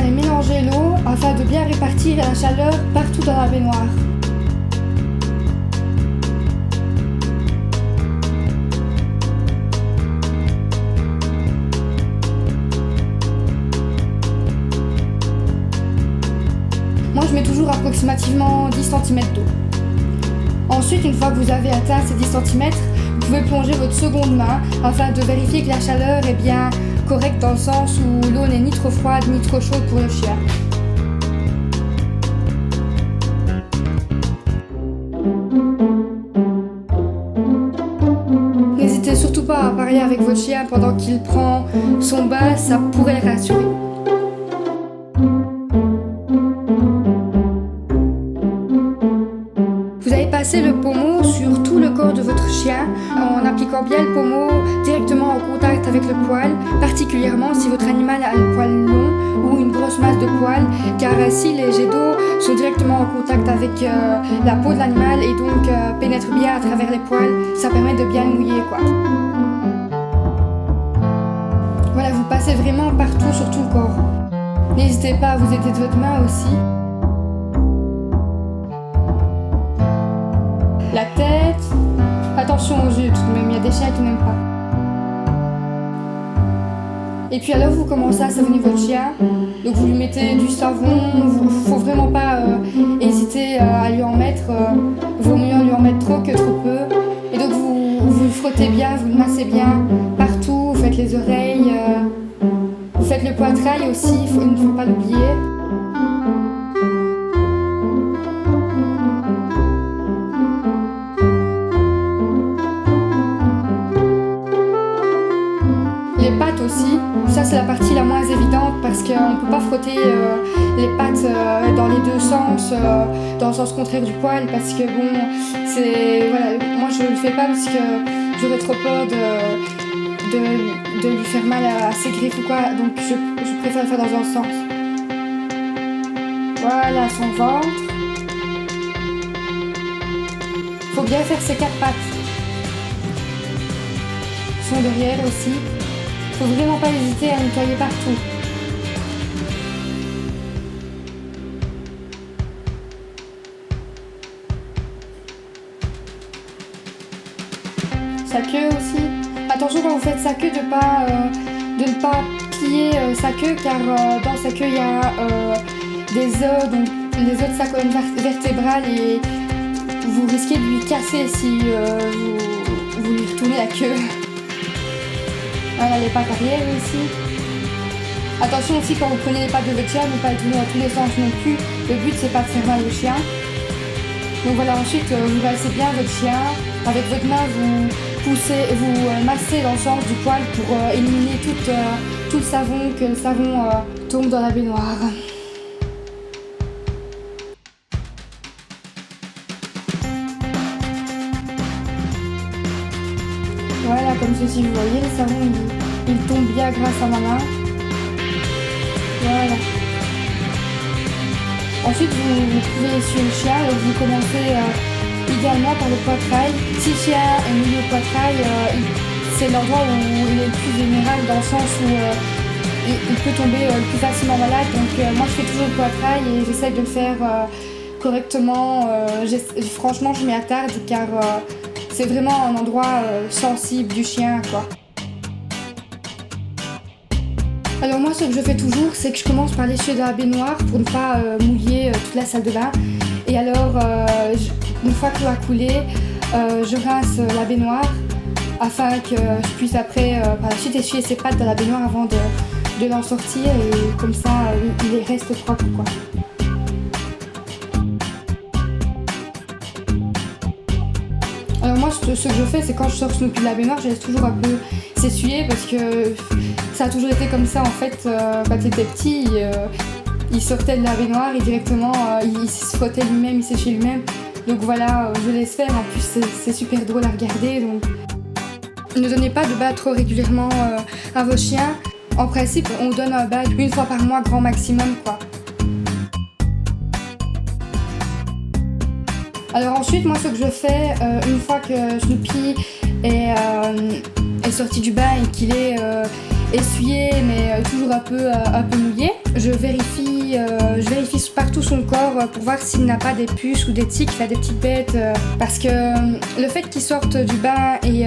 allez mélanger l'eau afin de bien répartir la chaleur partout dans la baignoire. Moi je mets toujours approximativement 10 cm d'eau. Ensuite, une fois que vous avez atteint ces 10 cm, vous pouvez plonger votre seconde main afin de vérifier que la chaleur est bien correcte dans le sens où l'eau n'est ni trop froide ni trop chaude pour le chien. N'hésitez surtout pas à parler avec votre chien pendant qu'il prend son bain, ça pourrait le rassurer. Vous allez passer le pommeau sur tout le corps de votre chien en appliquant bien le pommeau directement en contact avec le poil, particulièrement si votre animal a le poil long ou une grosse masse de poils, car ainsi les jets d'eau sont directement en contact avec la peau de l'animal et donc pénètrent bien à travers les poils. Ça permet de bien le mouiller, quoi. Voilà, vous passez vraiment partout sur tout le corps. N'hésitez pas à vous aider de votre main aussi. La tête, attention aux yeux tout de même, il y a des chiens qui n'aiment pas. Et puis alors vous commencez à savonner votre chien, donc vous lui mettez du savon, faut vraiment pas hésiter à lui en mettre, vaut mieux lui en mettre trop que trop peu. Et donc vous le frottez bien, vous le massez bien partout, vous faites les oreilles, vous faites le poitrail aussi, il ne faut pas l'oublier. Les pattes aussi, ça c'est la partie la moins évidente parce qu'on ne peut pas frotter les pattes dans les deux sens, dans le sens contraire du poil parce que bon, c'est voilà, moi je le fais pas parce que j'aurais trop peur de lui faire mal à ses griffes ou quoi, donc je préfère le faire dans un sens. Voilà son ventre. Faut bien faire ses quatre pattes. Son derrière aussi. Faut vraiment pas hésiter à nettoyer partout. Sa queue aussi. Attention quand vous faites sa queue de ne pas plier sa queue car dans sa queue il y a des os, donc les os de sa colonne vertébrale et vous risquez de lui casser si vous lui retournez la queue. Voilà les pattes arrière aussi. Attention aussi quand vous prenez les pattes de votre chien, ne pas les tourner dans tous les sens non plus. Le but c'est pas de faire mal au chien. Donc voilà, ensuite vous laissez bien votre chien. Avec votre main vous poussez, vous massez dans le sens du poil pour éliminer tout le savon, que le savon tombe dans la baignoire. Voilà, comme ceci, vous voyez, le savon il tombe bien grâce à ma main. Voilà. Ensuite, vous pouvez essuyer le chien, donc vous commencez idéalement par le poitrail. Si le chien est milieu au poitrail, c'est l'endroit où il est le plus vulnérable dans le sens où il peut tomber le plus facilement malade. Donc moi, je fais toujours le poitrail et j'essaie de le faire correctement. Franchement, je m'y attarde car c'est vraiment un endroit sensible du chien, quoi. Alors moi, ce que je fais toujours, c'est que je commence par l'essuyer dans la baignoire pour ne pas mouiller toute la salle de bain. Et alors, une fois que l'eau a coulé, je rince la baignoire afin que je puisse après, par la suite, essuyer ses pattes dans la baignoire avant de l'en sortir et comme ça, il reste propre, quoi. Alors moi, ce que je fais, c'est quand je sors Snoopy de la baignoire, je laisse toujours un peu s'essuyer parce que ça a toujours été comme ça en fait. Quand il était petit, il sortait de la baignoire et directement il se frottait lui-même, il séchait lui-même. Donc voilà, je laisse faire. En plus, c'est super drôle à regarder. Donc ne donnez pas de bain trop régulièrement à vos chiens. En principe, on donne un bain une fois par mois, grand maximum, quoi. Alors ensuite, moi ce que je fais, une fois que Snoopy est sorti du bain et qu'il est essuyé mais toujours un peu mouillé, je vérifie pour voir s'il n'a pas des puces ou des tiques, des petites bêtes. Parce que le fait qu'il sorte du bain et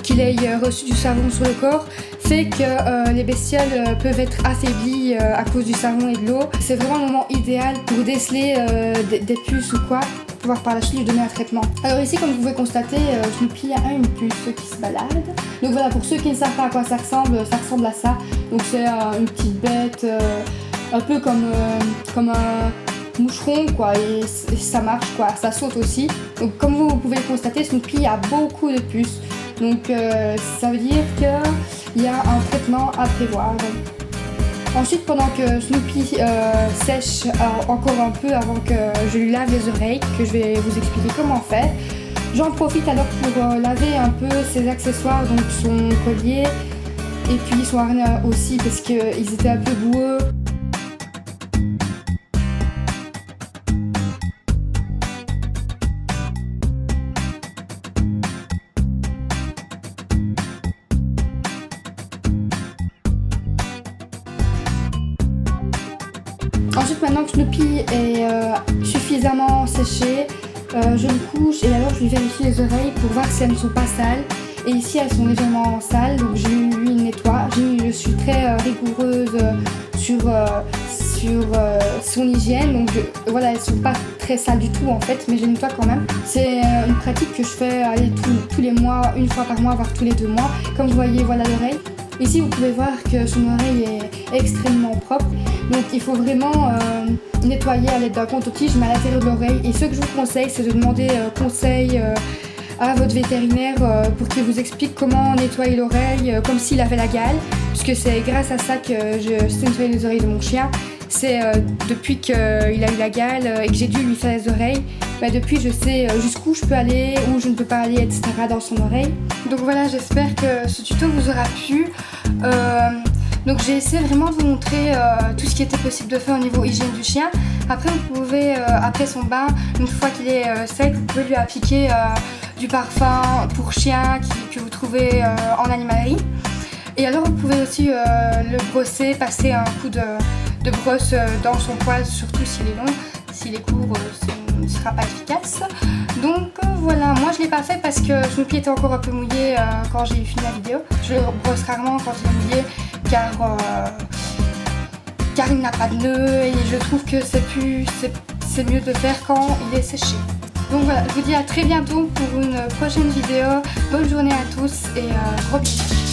qu'il ait reçu du savon sur le corps fait que les bestioles peuvent être affaiblies à cause du savon et de l'eau. C'est vraiment le moment idéal pour déceler des puces ou quoi, pour pouvoir par la suite lui donner un traitement. Alors ici, comme vous pouvez constater, Snoopy a une puce qui se balade. Donc voilà, pour ceux qui ne savent pas à quoi ça ressemble à ça. Donc c'est une petite bête, un peu comme un moucheron quoi, et ça marche quoi, ça saute aussi. Donc comme vous pouvez le constater, Snoopy a beaucoup de puces. Donc ça veut dire qu'il y a un traitement à prévoir. Ensuite, pendant que Snoopy sèche encore un peu avant que je lui lave les oreilles, que je vais vous expliquer comment faire, j'en profite alors pour laver un peu ses accessoires, donc son collier et puis son harnais aussi parce qu'ils étaient un peu boueux. Ensuite, maintenant que Snoopy est suffisamment séché, je le couche et alors je lui vérifie les oreilles pour voir si elles ne sont pas sales. Et ici, elles sont légèrement sales, donc je lui nettoie. Je suis très rigoureuse sur son hygiène, donc voilà, elles ne sont pas très sales du tout en fait, mais je les nettoie quand même. C'est une pratique que je fais tous les mois, une fois par mois, voire tous les 2 mois. Comme vous voyez, voilà l'oreille. Ici, vous pouvez voir que son oreille est extrêmement propre. Donc, il faut vraiment nettoyer à l'aide d'un coton-tige, mais à l'intérieur de l'oreille. Et ce que je vous conseille, c'est de demander conseil à votre vétérinaire pour qu'il vous explique comment nettoyer l'oreille comme s'il avait la gale. Puisque c'est grâce à ça que je sais nettoyer les oreilles de mon chien. C'est depuis qu'il a eu la gale et que j'ai dû lui faire les oreilles. Bah depuis, je sais jusqu'où je peux aller, où je ne peux pas aller, etc. dans son oreille. Donc voilà, j'espère que ce tuto vous aura plu. Donc j'ai essayé vraiment de vous montrer tout ce qui était possible de faire au niveau hygiène du chien. Après, vous pouvez, après son bain, une fois qu'il est sec, vous pouvez lui appliquer du parfum pour chien que vous trouvez en animalerie. Et alors, vous pouvez aussi le brosser, passer un coup de brosse dans son poil, surtout s'il est long. S'il est court, ce ne sera pas efficace. Donc voilà, moi je ne l'ai pas fait parce que Snoopy était encore un peu mouillé quand j'ai fini la vidéo. Je le brosse rarement quand il est mouillé car il n'a pas de nœud et je trouve que c'est mieux de le faire quand il est séché. Donc voilà, je vous dis à très bientôt pour une prochaine vidéo. Bonne journée à tous et gros bisous.